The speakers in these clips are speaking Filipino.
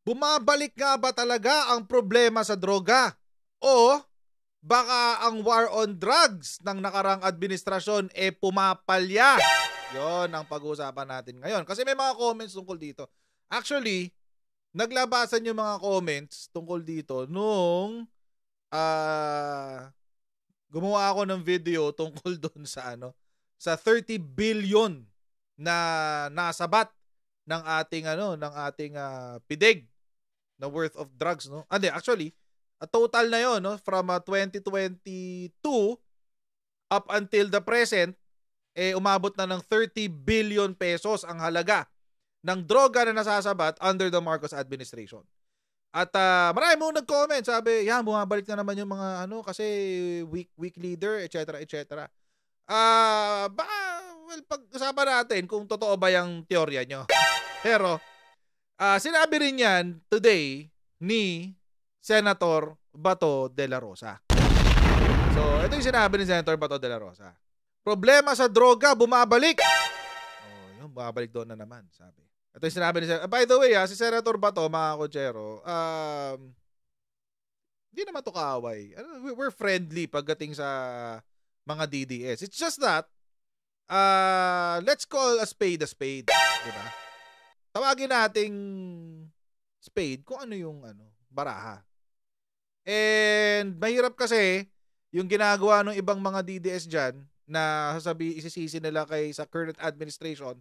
Bumabalik nga ba talaga ang problema sa droga? O baka ang war on drugs ng nakarang administrasyon pumapalya? Yon ang pag-uusapan natin ngayon. Kasi may mga comments tungkol dito. Actually, naglabasan yung mga comments tungkol dito nung gumawa ako ng video tungkol doon sa sa 30 billion na nasabat ng ating PIDEG na worth of drugs, no? Actually, a total na 'yon, no, from 2022 up until the present umabot na ng 30 billion pesos ang halaga ng droga na nasasabat under the Marcos administration. At marami mong nag-comment, sabi, yan, bumabalik na naman yung mga kasi weak leader, etc. etc. Pag-usapan natin kung totoo ba yung teorya nyo. Pero, sinabi rin yan today ni Senator Bato de la Rosa. So, ito yung sinabi ni Senator Bato de la Rosa. Problema sa droga, bumabalik. Yung bumabalik doon na naman, sabi. Ito yung sinabi ni Senator. By the way, si Senator Bato, mga kotsero, hindi naman ito kaaway. We're friendly pagdating sa mga DDS. It's just that, let's call a spade a spade. Diba? Tawagin nating spade kung ano yung baraha. And mahirap kasi yung ginagawa ng ibang mga DDS dyan na isisisi nila sa current administration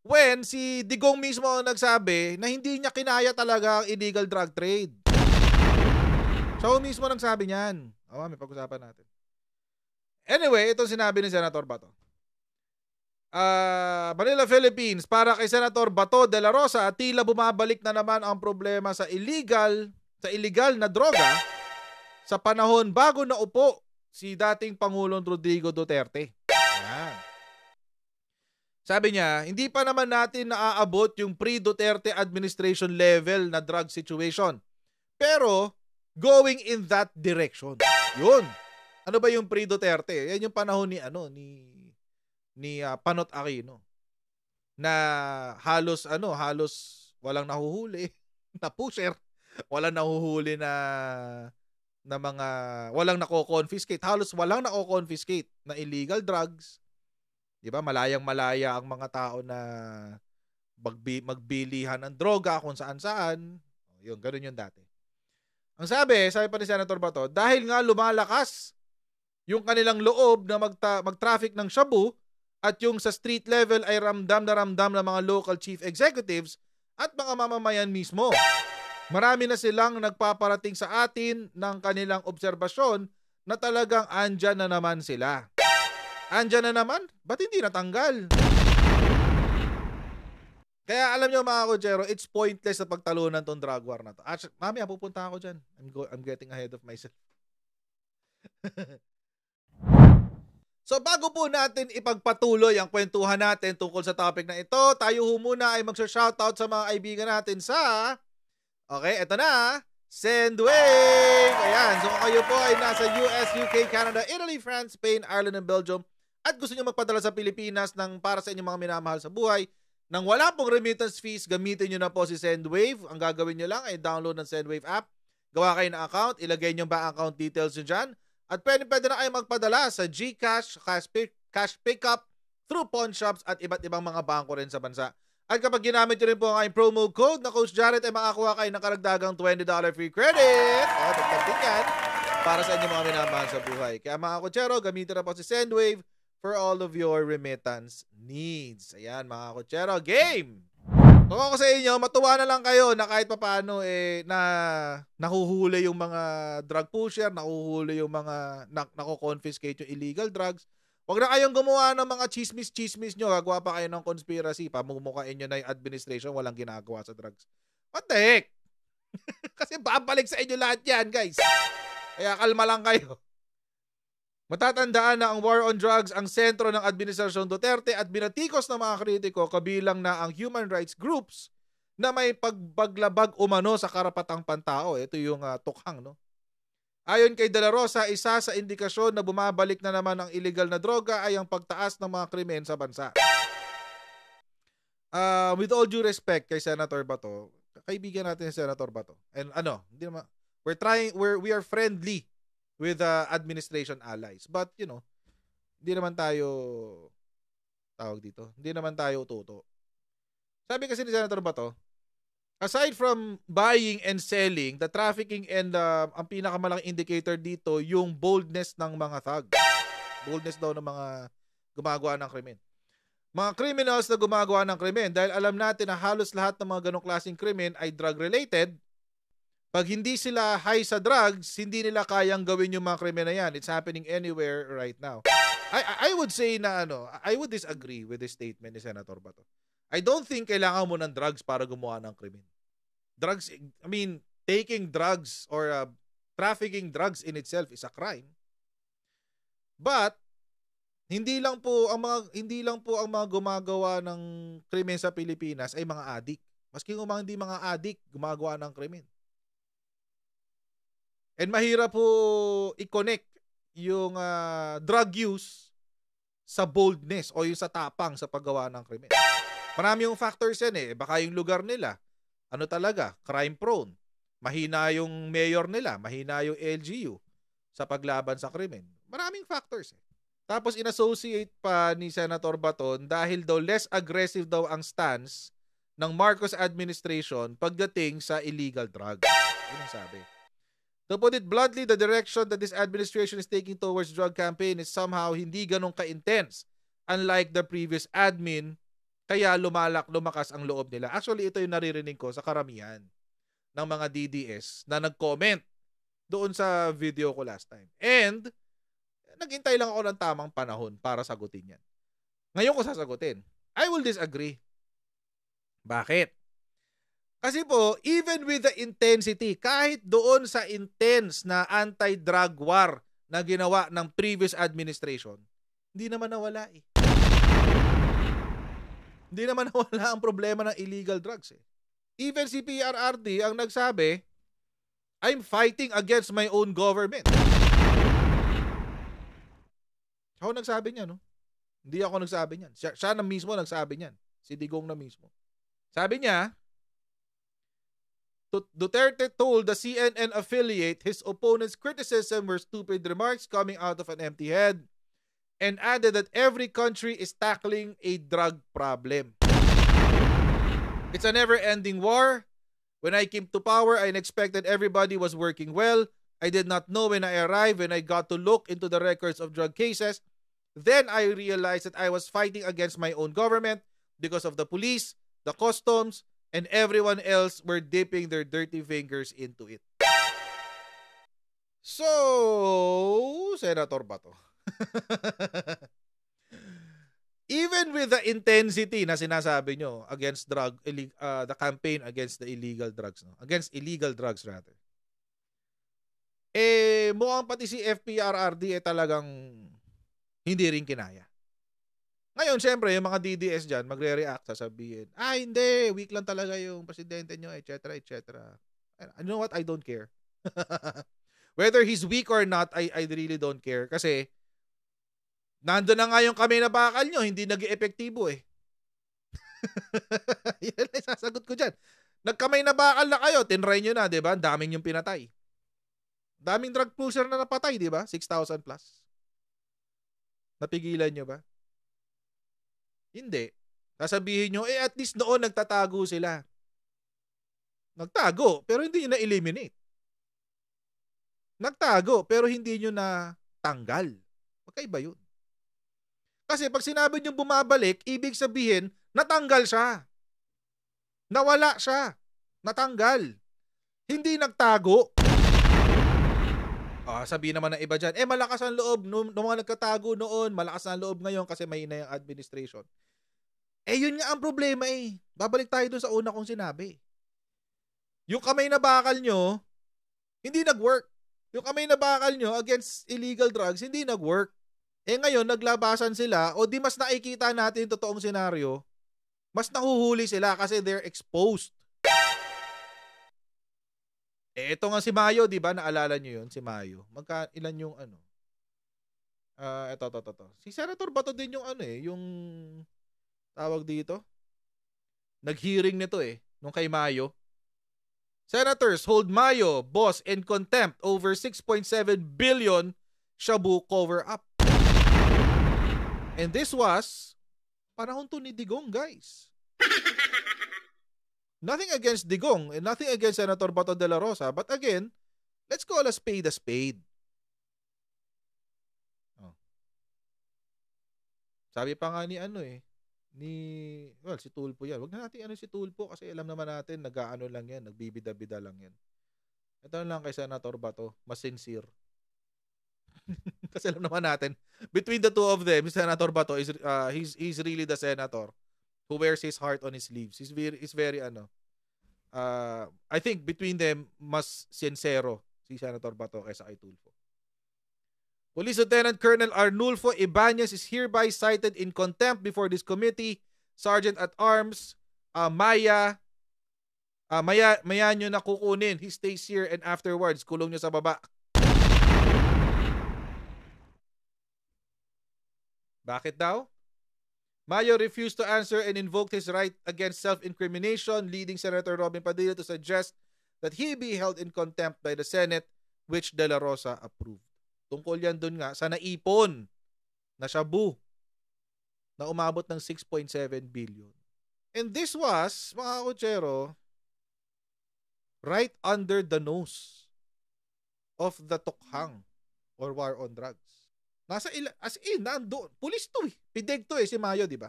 when si Digong mismo nagsabi na hindi niya kinaya talaga ang illegal drug trade. Siya mismo nagsabi niyan. May pag-usapan natin. Anyway, itong sinabi ni Senator Bato. Manila, Philippines, para kay Senator Bato de la Rosa, tila bumabalik na naman ang problema sa illegal na droga sa panahon bago na upo si dating Pangulong Rodrigo Duterte. Yan. Sabi niya, hindi pa naman natin naaabot yung pre-Duterte administration level na drug situation. Pero, going in that direction. Yun. Ano ba yung pre-Duterte? Yan yung panahon ni Panot Aquino. Na halos walang nahuhuli na pusher. Walang nahuhuli na mga walang nako-confiscate. Halos walang nako-confiscate na illegal drugs. 'Di ba? Malayang-malaya ang mga tao na magbilihan ng droga kung saan-saan. Yun, ganoon yung dati. Ang sabi pa ni Senator Bato, dahil nga lumalakas yung kanilang loob na mag-traffic ng shabu at yung sa street level ay ramdam ng mga local chief executives at mga mamamayan mismo. Marami na silang nagpaparating sa atin ng kanilang obserbasyon na talagang andyan na naman sila. Andyan na naman? Ba't hindi natanggal? Kaya alam nyo mga kotsero, it's pointless na pagtalunan tong drug war na to. Mamaya pupunta ako dyan. I'm getting ahead of myself. So bago po natin ipagpatuloy ang kwentuhan natin tungkol sa topic na ito, tayo muna ay mag-shoutout sa mga kaibigan natin sa... Okay, eto na. Sendwave! Ayan, so kung kayo po ay nasa US, UK, Canada, Italy, France, Spain, Ireland, and Belgium at gusto nyo magpadala sa Pilipinas para sa inyong mga minamahal sa buhay, nang wala pong remittance fees, gamitin nyo na po si Sendwave. Ang gagawin nyo lang ay download ng Sendwave app, gawa kayo ng account, ilagay nyo ba account details nyo dyan, at pwede na kayo magpadala sa GCash, cash pickup, through pawn shops at iba't ibang mga bangko rin sa bansa. At kapag ginamit nyo rin po ang promo code na Coach Jared, ay makakuha kayo ng karagdagang $20 free credit. Tagtantin yan para sa inyong mga minamahal sa buhay. Kaya mga kotsero, gamitin na po si Sendwave for all of your remittance needs. Ayan mga kotsero, game! Kung ako sa inyo, matuwa na lang kayo na kahit papaano na nahuhuli yung mga drug pusher, nahuhuli yung mga nako-confiscate yung illegal drugs. Huwag na kayong gumawa ng mga chismis nyo. Gagawa pa kayo ng conspiracy. Pamumukain nyo na yung administration walang ginagawa sa drugs. What the heck? Kasi babalik sa inyo lahat yan, guys. Kaya kalma lang kayo. Matatandaan na ang war on drugs ang sentro ng Administrasyon Duterte at binatikos ng mga kritiko kabilang na ang human rights groups na may pagbaglabag umano sa karapatang pantao. Ito yung tukhang, no? Ayon kay De La Rosa, isa sa indikasyon na bumabalik na naman ang illegal na droga ay ang pagtaas ng mga krimen sa bansa. With all due respect kay Senator Bato, kaibigan natin si Senator Bato. And hindi naman, we are friendly with administration allies. But, hindi naman tayo, hindi naman tayo ututo. Sabi kasi ni Senator Bato, aside from buying and selling, the trafficking and ang pinakamalaking indicator dito, yung boldness ng mga thug. Boldness daw ng mga gumagawa ng krimen. Mga criminals na gumagawa ng krimen, dahil alam natin na halos lahat ng mga ganong klaseng krimen ay drug-related. Pag hindi sila high sa drugs, hindi nila kayang gawin yung mga krimen na yan. It's happening anywhere right now. I would say na I would disagree with this statement ni Senator Bato. I don't think kailangan mo ng drugs para gumawa ng krimen. Drugs, taking drugs or trafficking drugs in itself is a crime. But hindi lang po ang mga gumagawa ng krimen sa Pilipinas ay mga adik. Maski kung hindi mga adik gumagawa ng krimen. And mahirap po i-connect yung drug use sa boldness o yung sa tapang sa paggawa ng krimen. Marami yung factors yan eh. Baka yung lugar nila, crime prone. Mahina yung mayor nila, mahina yung LGU sa paglaban sa krimen. Maraming factors eh. Tapos inassociate pa ni Senator Baton dahil daw less aggressive daw ang stance ng Marcos administration pagdating sa illegal drugs. Yun ang sabi. To put it bluntly, the direction that this administration is taking towards drug campaign is somehow hindi ganun ka-intense. Unlike the previous admin, kaya lumakas ang loob nila. Actually, ito yung naririnig ko sa karamihan ng mga DDS na nag-comment doon sa video ko last time. And naghintay lang ako ng tamang panahon para sagutin yan. Ngayon ko sasagutin. I will disagree. Bakit? Kasi po, even with the intensity, kahit doon sa intense na anti-drug war na ginawa ng previous administration, hindi naman nawala eh. Hindi naman nawala ang problema ng illegal drugs eh. Even si PRRD ang nagsabi, I'm fighting against my own government. Ako nagsabi niya, no? Hindi ako nagsabi niyan. Siya na mismo nagsabi niyan. Si Digong na mismo. Sabi niya, Duterte told the CNN affiliate his opponent's criticism were stupid remarks coming out of an empty head and added that every country is tackling a drug problem. It's a never-ending war. When I came to power, I expected everybody was working well. I did not know when I arrived, when I got to look into the records of drug cases. Then I realized that I was fighting against my own government because of the police, the customs, and everyone else were dipping their dirty fingers into it. So, Senator Bato. Even with the intensity na sinasabi nyo against the campaign against the illegal drugs, no? Against illegal drugs rather. Mukhang pati si FPRRD talagang hindi rin kinaya. Ngayon, syempre, yung mga DDS dyan, magre-react, sasabihin, hindi, weak lang talaga yung presidente nyo, etc., etc. You know what? I don't care. Whether he's weak or not, I really don't care. Kasi, nandun na nga yung kamay na bakal nyo, hindi nag-e-epektibo eh. Yan ay sasagot ko dyan. Nagkamay na bakal na kayo, tinry nyo na, diba? Daming yung pinatay. Daming drug pusher na napatay, diba? 6,000 plus. Napigilan nyo ba? Hindi. Sasabihin nyo, at least noon nagtatago sila. Nagtago, pero hindi nyo na-eliminate. Nagtago, pero hindi nyo na tanggal. Magkaiba yun. Kasi pag sinabi nyo bumabalik, ibig sabihin, natanggal siya. Nawala siya. Natanggal. Hindi nagtago. Sabihin naman ng iba dyan, malakas ang loob nung mga nagkatago noon, malakas ang loob ngayon kasi may na yung administration. Yun nga ang problema eh. Babalik tayo dun sa una kong sinabi. Yung kamay na bakal nyo, hindi nag-work. Yung kamay na bakal nyo against illegal drugs, hindi nag-work. Ngayon, naglabasan sila, o di mas nakikita natin yung totoong senaryo, mas nahuhuli sila kasi they're exposed. Ito nga si Mayo, di ba? Naalala nyo yun, si Mayo. Ilan yung ito. Si Senator Bato din yung yung tawag dito. Nag-hearing nito nung kay Mayo. Senators hold Mayo, boss in contempt over 6.7 billion shabu cover-up. And this was panahon to ni Digong, guys. Nothing against Digong and nothing against Senator Bato de la Rosa. But again, let's call a spade a spade. Oh. Sabi pa nga ni si Tulfo yan. Wag na natin si Tulfo kasi alam naman natin nag-aano lang yan, nagbibida-bida lang yan. Ito lang kay Senator Bato, mas sincere. Kasi alam naman natin, between the two of them, Senator Bato is he's really the senator who wears his heart on his sleeves. He's very I think between them mas sincero si Senator Bato kaysa kay Tulfo. Police Lieutenant Colonel Arnulfo Ibanez is hereby cited in contempt before this committee. Sergeant at Arms Maya nyo na kukunin. He stays here and afterwards kulong nyo sa baba. Bakit daw? Mayo refused to answer and invoked his right against self-incrimination, leading Senator Robin Padilla to suggest that he be held in contempt by the Senate, which De La Rosa approved. Tungkol yan dun nga sa naipon na shabu na umabot ng 6.7 billion. And this was, mga kutsero, right under the nose of the Tokhang or War on Drugs. Nandoon. Police to eh. PIDEG to si Mayo, di ba?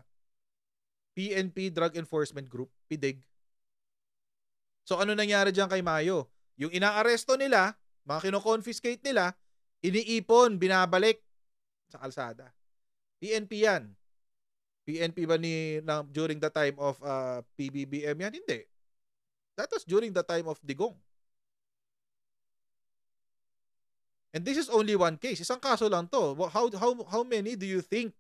PNP Drug Enforcement Group, PIDEG. So ano nangyari diyan kay Mayo? Yung inaaresto nila, mga kino-confiscate nila, iniipon, binabalik sa kalsada. PNP yan. PNP ba during the time of PBBM yan? Hindi. That was during the time of Digong. And this is only one case. Isang kaso lang to. How many do you think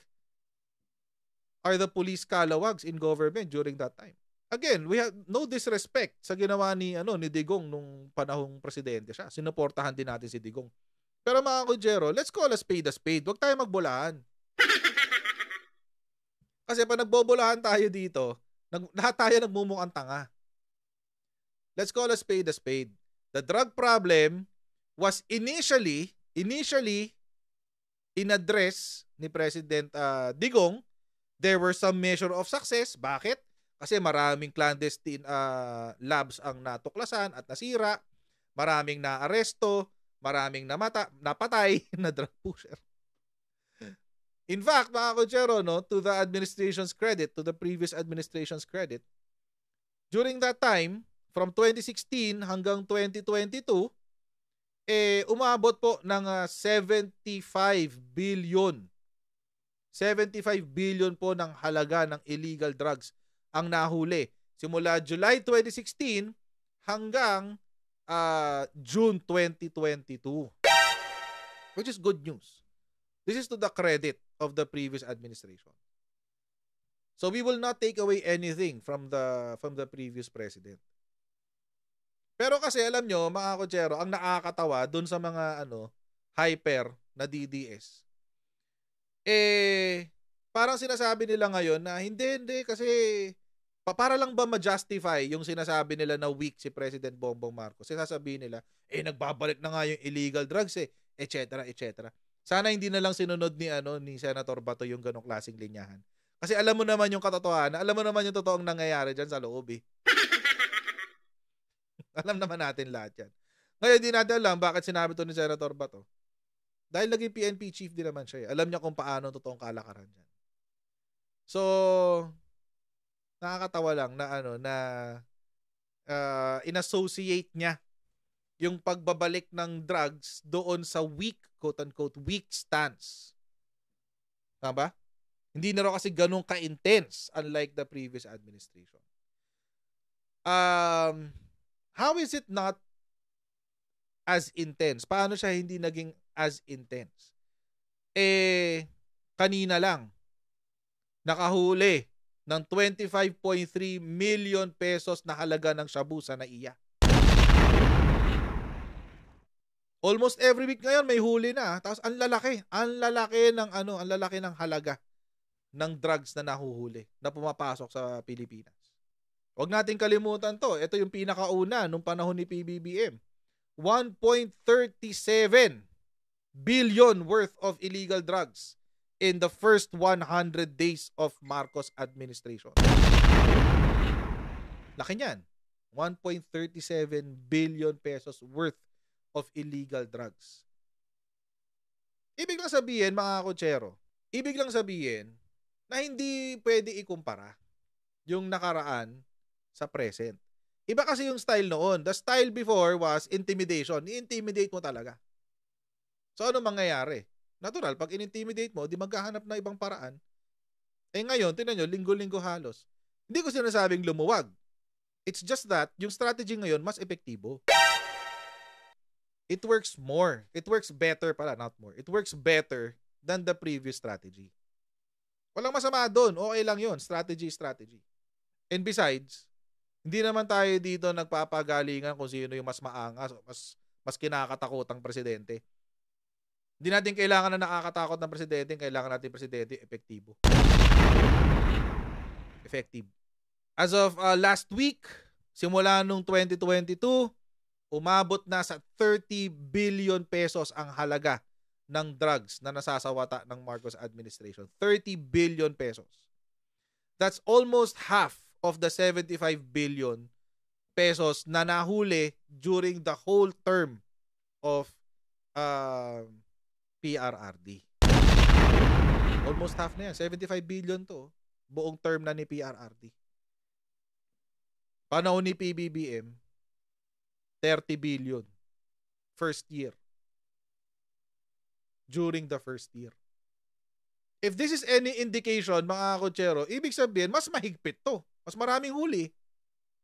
are the police calawags in government during that time? Again, we have no disrespect sa ginawa ni Digong nung panahong presidente siya. Sinuportahan din natin si Digong. Pero mga kujero, let's call a spade a spade. Huwag tayo magbulahan. Kasi pag nagbobolahan tayo dito, lahat tayo nagmumukhang tanga. Let's call a spade a spade. The drug problem was initially in-address ni President Digong. There were some measure of success. Bakit? Kasi maraming clandestine labs ang natuklasan at nasira. Maraming naaresto. Maraming napatay na drug pusher. In fact, mga kutsero, to the administration's credit, to the previous administration's credit, during that time, from 2016 hanggang 2022, umabot po ng 75 billion. 75 billion po ng halaga ng illegal drugs ang nahuli. Simula July 2016 hanggang June 2022. Which is good news. This is to the credit of the previous administration. So we will not take away anything from the previous president. Pero kasi alam nyo, mga kutsero, ang nakakatawa dun sa mga hyper na DDS, parang sinasabi nila ngayon na hindi kasi para lang ba ma-justify yung sinasabi nila na weak si President Bongbong Marcos. Sinasabihin nila, nagbabalik na nga yung illegal drugs etc. Sana hindi na lang sinunod ni Senator Bato yung ganong klaseng linyahan. Kasi alam mo naman yung katotohanan, alam mo naman yung totoong nangyayari dyan sa loob Alam naman natin lahat yan. Ngayon, di natin alam bakit sinabi to ni Senator Bato. Dahil naging PNP chief din naman siya. Alam niya kung paano totoong kalakaran dyan. So, nakakatawa lang na inassociate niya yung pagbabalik ng drugs doon sa weak, quote-unquote, weak stance. Tama ba? Hindi na raw kasi ganun ka-intense unlike the previous administration. How is it not as intense? Paano siya hindi naging as intense? Kanina lang, nakahuli ng 25.3 million pesos na halaga ng shabu sa NAIA. Almost every week ngayon may huli na. Tapos ang lalaki ng halaga ng drugs na nahuhuli na pumapasok sa Pilipinas. Huwag natin kalimutan to. Ito yung pinakauna nung panahon ni PBBM. 1.37 billion worth of illegal drugs in the first 100 days of Marcos administration. Laki niyan. 1.37 billion pesos worth of illegal drugs. Ibig lang sabihin, mga kotsero, ibig lang sabihin na hindi pwede ikumpara yung nakaraan sa present. Iba kasi yung style noon. The style before was intimidation. I-intimidate mo talaga. So ano mangyayari? Natural, pag in-intimidate mo, di maghahanap na ibang paraan. Eh ngayon, tingnan nyo, linggo-linggo halos. Hindi ko sinasabing lumuwag. It's just that, yung strategy ngayon, mas epektibo. It works more. It works better pala, not more. It works better than the previous strategy. Walang masama doon. Okay lang yun. Strategy. And besides, hindi naman tayo dito nagpapagalingan kung sino yung mas maangas o mas kinakatakotang presidente. Hindi natin kailangan na nakakatakot ng presidente. Kailangan natin presidente epektibo. Effective. As of last week, simula nung 2022, umabot na sa 30 billion pesos ang halaga ng drugs na nasasawata ng Marcos administration. 30 billion pesos. That's almost half of the 75 billion pesos na nahuli during the whole term of PRRD. Almost half na yan. 75 billion to. Buong term na ni PRRD. Panahon ni PBBM, 30 billion. First year. During the first year. If this is any indication, mga kotsero, ibig sabihin, mas mahigpit to. Mas maraming huli.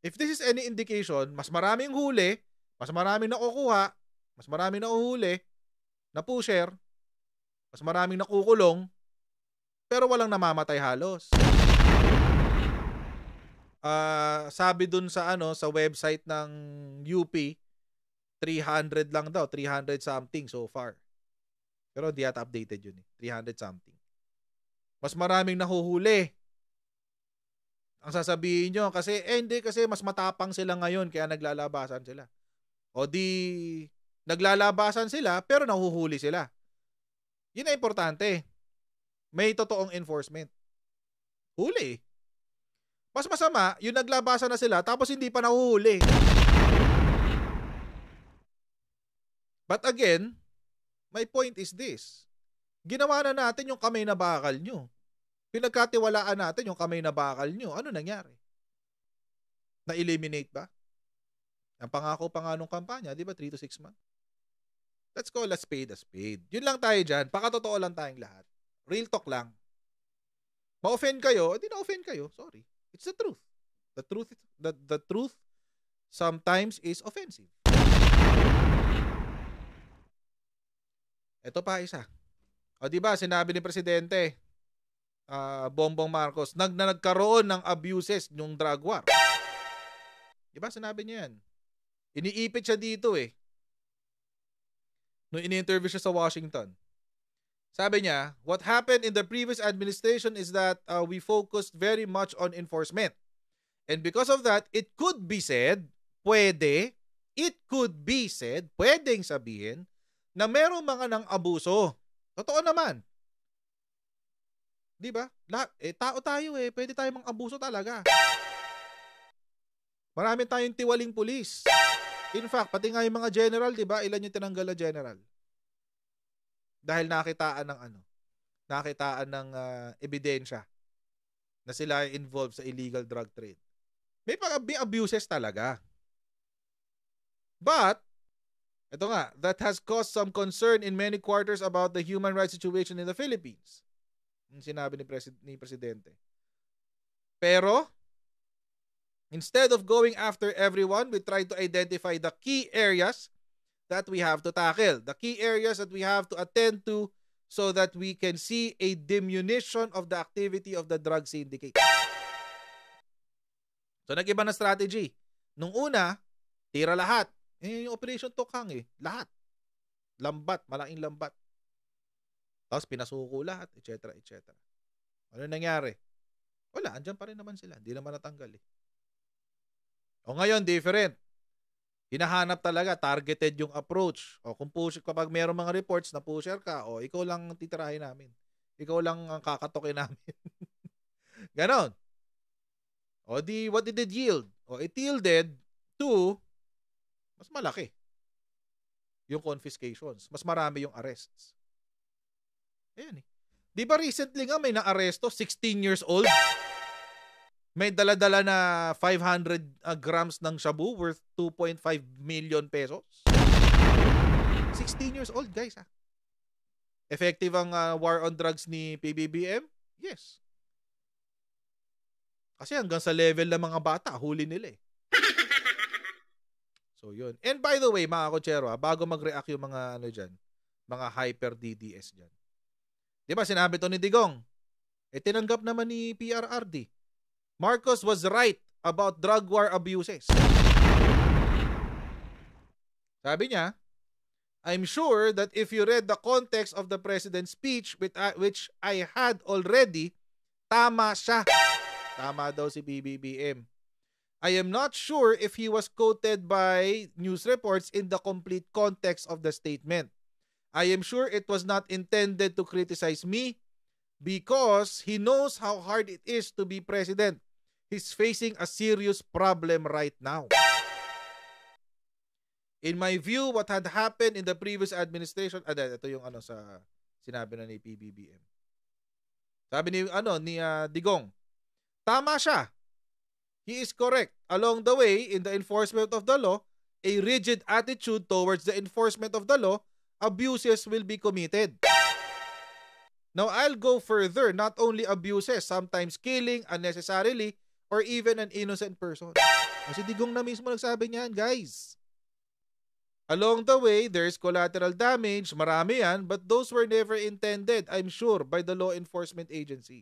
If this is any indication, mas maraming huli, mas maraming nakukuha, mas maraming nakuhuli, na pusher, mas maraming nakukulong, pero walang namamatay halos. Sabi dun sa sa website ng UP, 300 lang daw, 300 something so far. Pero di yata updated yun 300 something. Mas maraming nahuhuli. Ang sasabihin nyo, kasi hindi, kasi mas matapang sila ngayon kaya naglalabasan sila. O di naglalabasan sila pero nahuhuli sila. Yun ang importante. May totoong enforcement. Huli. Mas masama, yung naglabasan na sila tapos hindi pa nahuhuli. But again, my point is this. Ginawa na natin yung kamay na bakal nyo. Pinagkatiwalaan natin yung kamay na bakal nyo. Ano nangyari? Na-eliminate ba? Ang pangako pa nga nung kampanya, di ba 3 to 6 months? Let's call a spade a spade. Yun lang tayo dyan. Pakatotoo lang tayong lahat. Real talk lang. Ma-offend kayo, hindi na-offend kayo. Sorry. It's the truth. The truth sometimes is offensive. Ito pa isa. O di ba sinabi ni Presidente Bongbong Marcos, nagkaroon ng abuses yung drug war. Di ba sinabi niya yan? Iniipit siya dito nung ini-interview siya sa Washington. Sabi niya, what happened in the previous administration is that we focused very much on enforcement. And because of that, it could be said, pwedeng sabihin, na merong mga nang abuso. Totoo naman. Di ba? Tao tayo pwede tayong mang-abuso talaga. Marami tayong tiwaling pulis. In fact, pati nga yung mga general, di ba? Ilan yung tinanggal na general? Dahil nakitaan ng ebidensya na sila ay involved sa illegal drug trade. May abuses talaga. But, ito nga, that has caused some concern in many quarters about the human rights situation in the Philippines. Yung sinabi ni Presidente. Pero, instead of going after everyone, we try to identify the key areas that we have to tackle, the key areas that we have to attend to so that we can see a diminution of the activity of the drug syndicate. So, nag-iba na strategy. Nung una, tira lahat. Yung Operation Tokhang lahat. Lambat, malaking lambat. Tapos pinasuko lahat, etc. etc. Ano nangyari? Wala, andyan pa rin naman sila. Hindi naman natanggal O ngayon, different. Hinahanap talaga, targeted yung approach. O kung kapag mayroong mga reports na pusher ka, o ikaw lang titirahin namin. Ikaw lang ang kakatokin namin. Ganon. O what did it yield? O it yielded to mas malaki yung confiscations. Mas marami yung arrests. Ayan eh. Di ba recently nga may na-aresto, 16 years old? May dala-dala na 500 grams ng shabu worth 2.5 million pesos. 16 years old, guys. Ha? Effective ang war on drugs ni PBBM? Yes. Kasi hanggang sa level ng mga bata, huli nila eh. So yun. And by the way, mga kotsero, bago mag-react yung mga dyan, mga hyper DDS dyan. Di ba sinabi to ni Digong? Tinanggap naman ni PRRD. Marcos was right about drug war abuses. Sabi niya, I'm sure that if you read the context of the president's speech, which I had already, tama siya. Tama daw si PBBM. I am not sure if he was quoted by news reports in the complete context of the statement. I am sure it was not intended to criticize me because he knows how hard it is to be president. He's facing a serious problem right now. In my view, what had happened in the previous administration, ito yung sa sinabi na ni PBBM. Sabi ni Digong, tama siya. He is correct. Along the way, in the enforcement of the law, a rigid attitude towards the enforcement of the law, abuses will be committed. Now, I'll go further. Not only abuses, sometimes killing unnecessarily, or even an innocent person. Kasi Digong na mismo nagsabi niyan, guys. Along the way, there's collateral damage, marami yan, but those were never intended, I'm sure, by the law enforcement agency.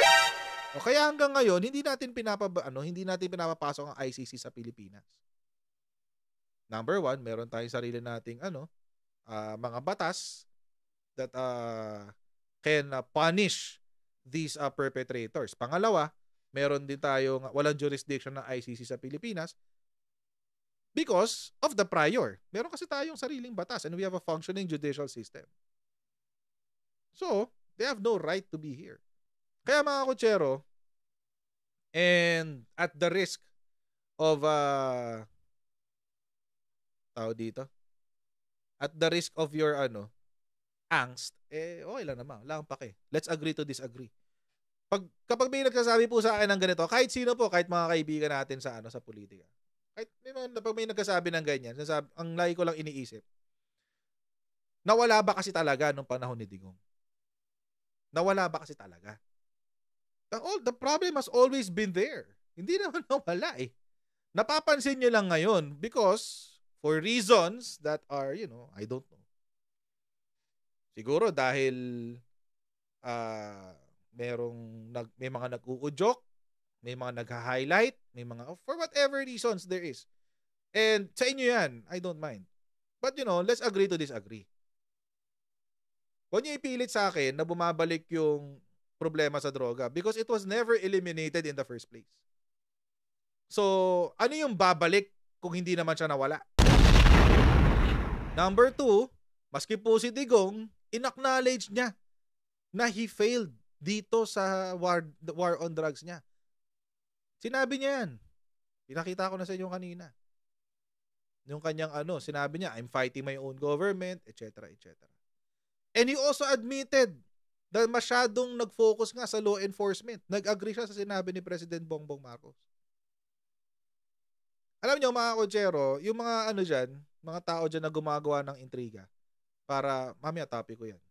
O kaya hanggang ngayon, hindi natin pinapapasok ang ICC sa Pilipinas. Number one, meron tayong sarili nating mga batas that can punish these perpetrators. Pangalawa, meron din tayong walang jurisdiction ng ICC sa Pilipinas because of the prior. Meron kasi tayong sariling batas and we have a functioning judicial system. So, they have no right to be here. Kaya mga kotsero, and at the risk of at the risk of your angst, okay lang naman, wala kang pake. Let's agree to disagree. Kapag may nagsasabi po sa akin ng ganito, kahit sino po, kahit mga kaibigan natin sa politika, kahit pag may nagsasabi ng ganyan, ang lagi ko lang iniisip, nawala ba kasi talaga nung panahon ni Digong? Nawala ba kasi talaga? The problem has always been there. Hindi naman nawala eh. Napapansin nyo lang ngayon because for reasons that are, I don't know. Siguro dahil may mga nag-uudyok, may mga nag-highlight, may mga, for whatever reasons there is. And sa inyo yan, I don't mind. But let's agree to disagree. Huwag niyo ipilit sa akin na bumabalik yung problema sa droga because it was never eliminated in the first place. So, ano yung babalik kung hindi naman siya nawala? Number 2, maski po si Digong, inacknowledge niya na he failed dito sa war on drugs niya. Sinabi niya yan. Pinakita ko na sa inyo kanina. Yung kanyang sinabi niya, I'm fighting my own government, etc., etc. And he also admitted na masyadong nag-focus nga sa law enforcement. Nag-agree siya sa sinabi ni President Bongbong Marcos. Alam niyo mga kotsero, yung mga dyan, mga tao dyan na gumagawa ng intriga para, mamaya topic ko yan.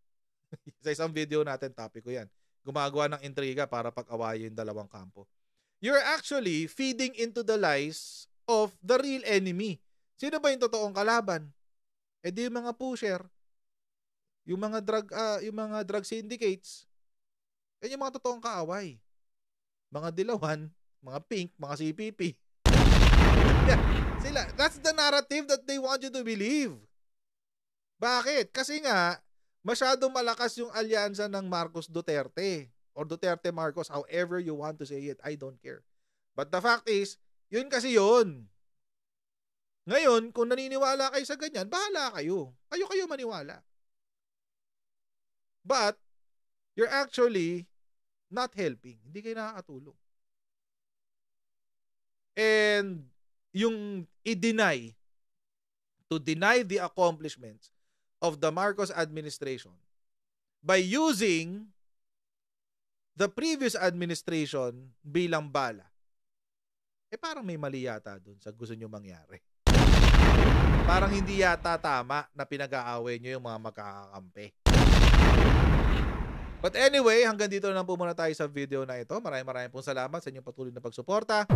Sa isang video natin, topic ko yan. Gumagawa ng intriga para pag-awayin yung dalawang kampo. You're actually feeding into the lies of the real enemy. Sino ba yung totoong kalaban? Di yung mga pusher, yung mga drug syndicates, yung mga totoong kaaway. Mga dilawan, mga pink, mga CPP. Sila, that's the narrative that they want you to believe. Bakit? Kasi nga, masyadong malakas yung alyansa ng Marcos Duterte or Duterte Marcos, however you want to say it, I don't care. But the fact is, yun kasi yun. Ngayon, kung naniniwala kayo sa ganyan, bahala kayo. Kayo maniwala. But, you're actually not helping. Hindi kayo nakakatulong. And yung to deny the accomplishments of the Marcos administration by using the previous administration bilang bala, parang may mali yata dun sa gusto nyo mangyari. Parang hindi yata tama na pinag-aaway nyo yung mga magkakakampi. But anyway, hanggang dito na po muna tayo sa video na ito. Maraming pong salamat sa inyong patuloy na pagsuporta.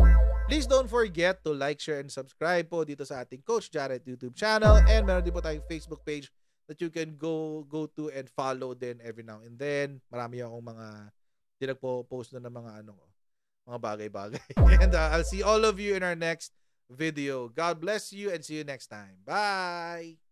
Please don't forget to like, share, and subscribe po dito sa ating Coach Jarrett YouTube channel. And meron din po tayong Facebook page that you can go to and follow din every now and then. Marami akong mga pinagpo-post na ng mga bagay-bagay. And I'll see all of you in our next video. God bless you and see you next time. Bye!